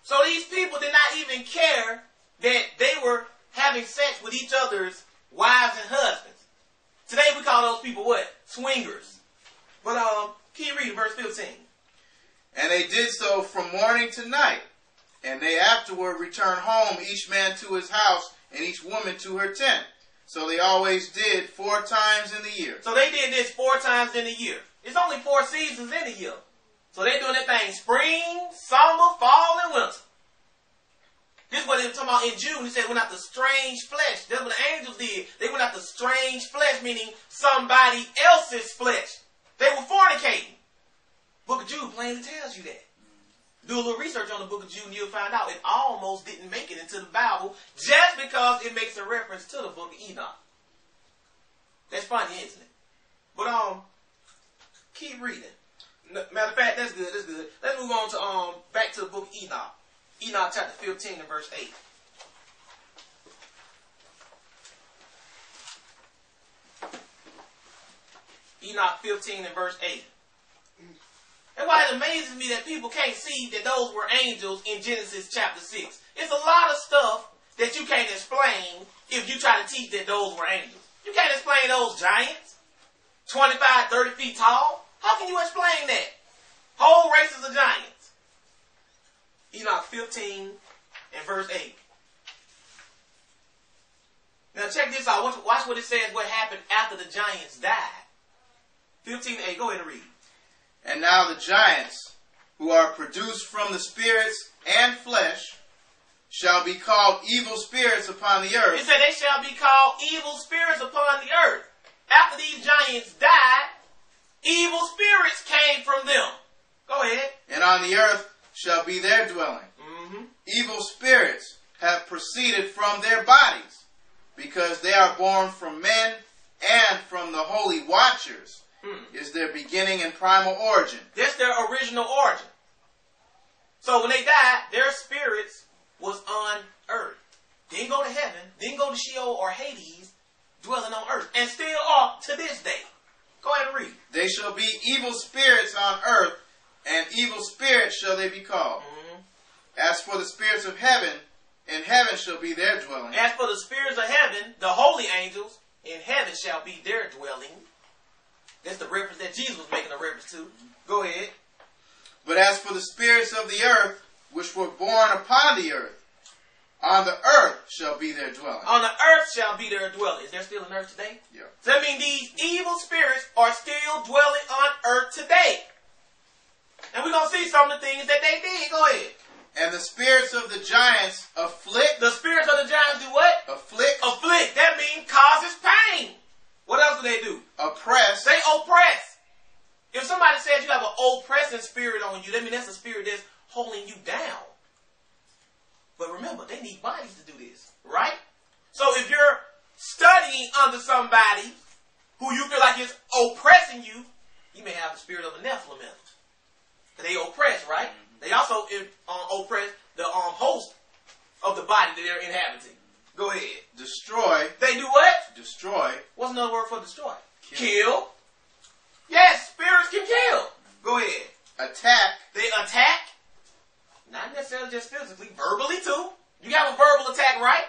So these people did not even care that they were having sex with each other's wives and husbands. Today we call those people what? Swingers. But can you read verse 15? And they did so from morning to night. And they afterward returned home, each man to his house, and each woman to her tent. So they always did 4 times in the year. So they did this 4 times in a year. It's only 4 seasons in a year. So they're doing that thing spring, summer, fall, and winter. This is what they were talking about in June. He said went after strange flesh. That's what the angels did. They went after strange flesh, meaning somebody else's flesh. They were fornicating. Book of Jude plainly tells you that. Do a little research on the book of Jude and you'll find out it almost didn't make it into the Bible just because it makes a reference to the book of Enoch. That's funny, isn't it? But keep reading. Matter of fact, that's good. That's good. Let's move on to back to the book of Enoch. Enoch chapter 15 and verse 8. Enoch 15 and verse 8. That's why it amazes me that people can't see that those were angels in Genesis chapter 6. It's a lot of stuff that you can't explain if you try to teach that those were angels. You can't explain those giants, 25, 30 feet tall. How can you explain that? Whole races of giants. Enoch 15 and verse 8. Now check this out. Watch what it says what happened after the giants died. 15:8. Go ahead and read. And now the giants, who are produced from the spirits and flesh, shall be called evil spirits upon the earth. It said they shall be called evil spirits upon the earth. After these giants died, evil spirits came from them. Go ahead. And on the earth shall be their dwelling. Mm-hmm. Evil spirits have proceeded from their bodies, because they are born from men and from the holy watchers. Is their beginning and primal origin. That's their original origin. So when they died, their spirits was on earth. Didn't go to heaven, didn't go to Sheol or Hades, dwelling on earth. And still are to this day. Go ahead and read. They shall be evil spirits on earth, and evil spirits shall they be called. Mm-hmm. As for the spirits of heaven, in heaven shall be their dwelling. As for the spirits of heaven, the holy angels, in heaven shall be their dwelling. That's the reference that Jesus was making a reference to. Go ahead. But as for the spirits of the earth, which were born upon the earth, on the earth shall be their dwelling. On the earth shall be their dwelling. Is there still an earth today? Yeah. So that means these evil spirits are still dwelling on earth today. And we're going to see some of the things that they did. Go ahead. And the spirits of the giants afflict. The spirits of the giants do what? Afflict. Afflict. That means causes pain. What else do they do? Oppress. They oppress. If somebody says you have an oppressing spirit on you, that means that's a spirit that's holding you down. But remember, they need bodies to do this, right? So if you're studying under somebody who you feel like is oppressing you, you may have the spirit of a Nephilim in them. They oppress, right? They also oppress the host of the body that they're inhabiting. Go ahead. Destroy. They do what? Destroy. What's another word for destroy? Kill. Yes, spirits can kill. Go ahead. Attack. They attack. Not necessarily just physically, verbally too. You have a verbal attack, right?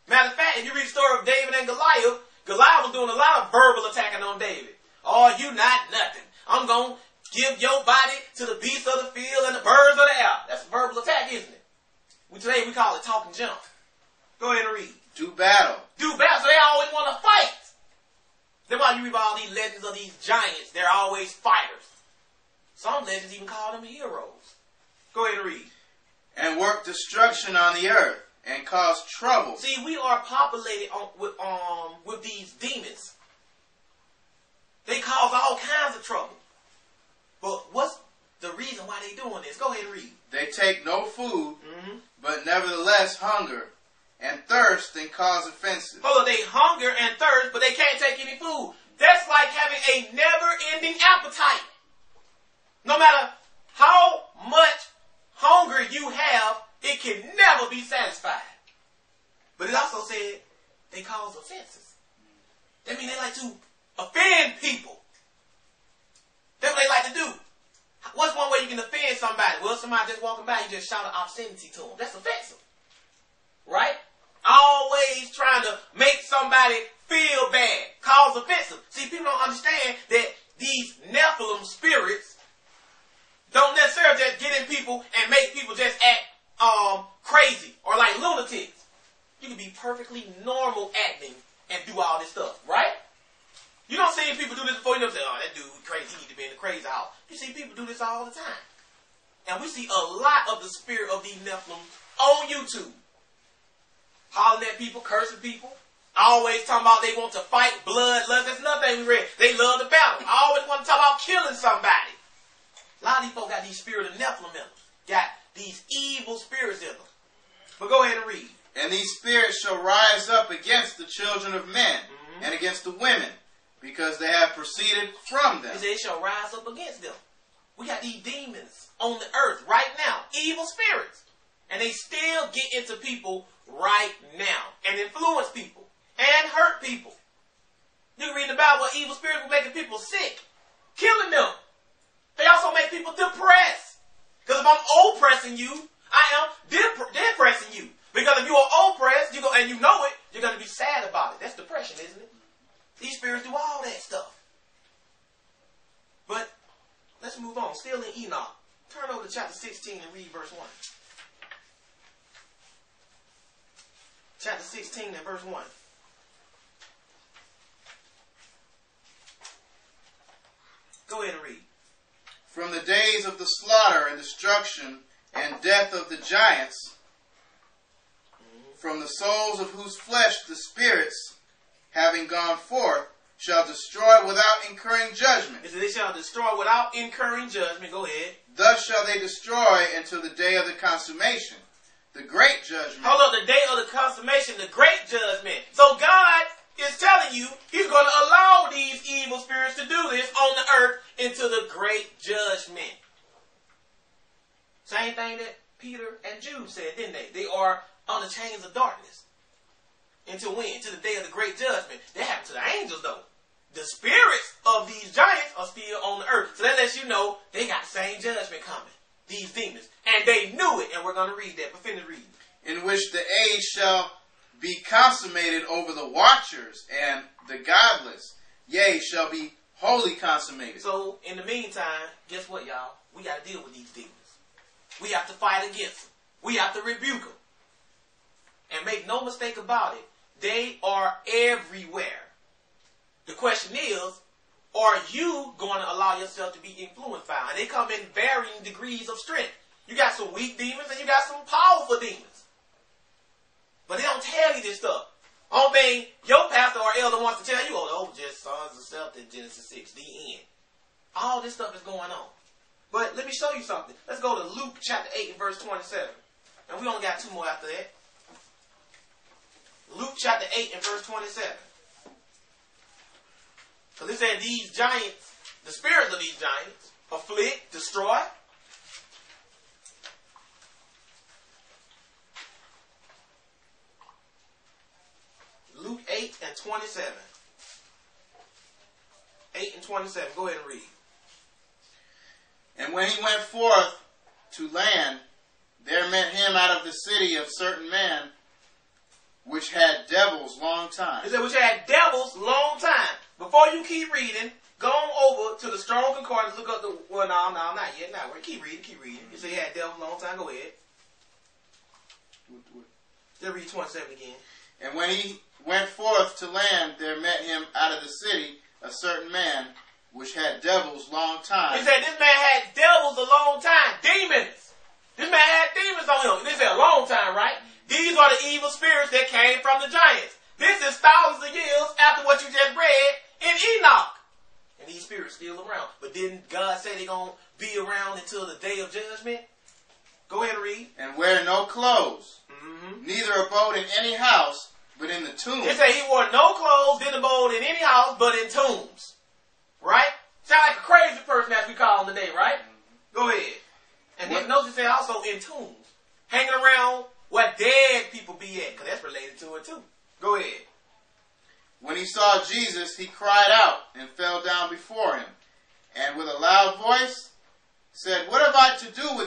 Matter of fact, if you read the story of David and Goliath, Goliath was doing a lot of verbal attacking on David. Oh, you not nothing. I'm going to give your body to the beasts of the field and the birds of the air. That's a verbal attack, isn't it? Today we call it talking junk. Go ahead and read. Do battle. Do battle. So they always want to fight. That's why you read all these legends of these giants. They're always fighters. Some legends even call them heroes. Go ahead and read. And work destruction on the earth and cause trouble. See, we are populated with these demons. They cause all kinds of trouble. But what's the reason why they doing this? Go ahead and read. They take no food, but nevertheless hunger and thirst and cause offenses. Oh, they hunger and thirst, but they can't take any food. That's like having a never-ending appetite. No matter how much hunger you have, it can never be satisfied. But it also said they cause offenses. That means they like to offend people. That's what they like to do. what's one way you can offend somebody? Well, somebody just walking by, you just shout an obscenity to them. That's offensive. Right? Always trying to make somebody feel bad. Cause offensive. See, people don't understand that these Nephilim spirits don't necessarily just get in people and make people just act crazy or like lunatics. You can be perfectly normal acting and do all this stuff, right? You don't see people do this before. You don't say, oh, that dude crazy. He need to be in the crazy house. You see people do this all the time. And we see a lot of the spirit of these Nephilim on YouTube. Hollering at people, cursing people. Always talking about they want to fight, bloodlust. That's another thing we read. They love the battle. Always want to talk about killing somebody. A lot of these folks got these spirit of Nephilim in them. Got these evil spirits in them. But go ahead and read. And these spirits shall rise up against the children of men and against the women, because they have proceeded from them. He said, it shall rise up against them. We got these demons on the earth right now. Evil spirits. And they still get into people right now. And influence people. And hurt people. You can read in the Bible, evil spirits were making people sick. Killing them. They also make people depressed. Because if I'm oppressing you, I am depressing you. Because if you are oppressed, and you know it, you're going to be sad about it. That's depression, isn't it? These spirits do all that stuff. But let's move on. Still in Enoch. Turn over to chapter 16 and read verse 1. Chapter 16 and verse 1. Go ahead and read. From the days of the slaughter and destruction and death of the giants, from the souls of whose flesh the spirits, having gone forth, shall destroy without incurring judgment. It says they shall destroy without incurring judgment. Go ahead. Thus shall they destroy until the day of the consummation, the great judgment. Hold up, the day of the consummation, the great judgment. So God is telling you He's going to allow these evil spirits to do this on the earth into the great judgment. Same thing that Peter and Jude said, didn't they? They are on the chains of darkness. Until when? Until the day of the great judgment. That happened to the angels, though. The spirits of these giants are still on the earth. So that lets you know they got the same judgment coming. These demons. And they knew it. And we're going to read that. But finish reading. In which the age shall be consummated over the watchers and the godless. Yea, shall be wholly consummated. So, in the meantime, guess what, y'all? We got to deal with these demons. We have to fight against them. We have to rebuke them. And make no mistake about it, they are everywhere. The question is, are you going to allow yourself to be influenced by them? And they come in varying degrees of strength. You got some weak demons and you got some powerful demons. But they don't tell you this stuff. Only thing your pastor or elder wants to tell you, oh, just sons of self in Genesis 6, the end. All this stuff is going on. But let me show you something. Let's go to Luke chapter 8 and verse 27. And we only got two more after that. Luke chapter 8 and verse 27. Because it said these giants, the spirits of these giants, afflict, destroy. Luke 8 and 27. 8 and 27. Go ahead and read. And when he went forth to land, there met him out of the city of certain men, which had devils long time. It said which had devils long time. Before you keep reading, go on over to the Strong Concordance, look up the, well, no, not yet. Not yet. Keep reading. You say he had devils long time. Go ahead. Just read 27 again. And when he went forth to land, there met him out of the city a certain man, which had devils long time. He said this man had devils a long time. Demons. This man had demons on him. This is a long time, right? These are the evil spirits that came from the giants. This is thousands of years after what you just read in Enoch. And these spirits still around. But didn't God say they're going to be around until the day of judgment? Go ahead and read. And wear no clothes, neither abode in any house, but in the tombs. It said he wore no clothes, didn't abode in any house, but in tombs. Right? Sound like a crazy person as we call him today, right? Go ahead. And then notice it said also in tombs. Hanging around where dead people be at, because that's related to it too. Go ahead. When he saw Jesus, he cried out and fell down before him, and with a loud voice said, "What have I to do with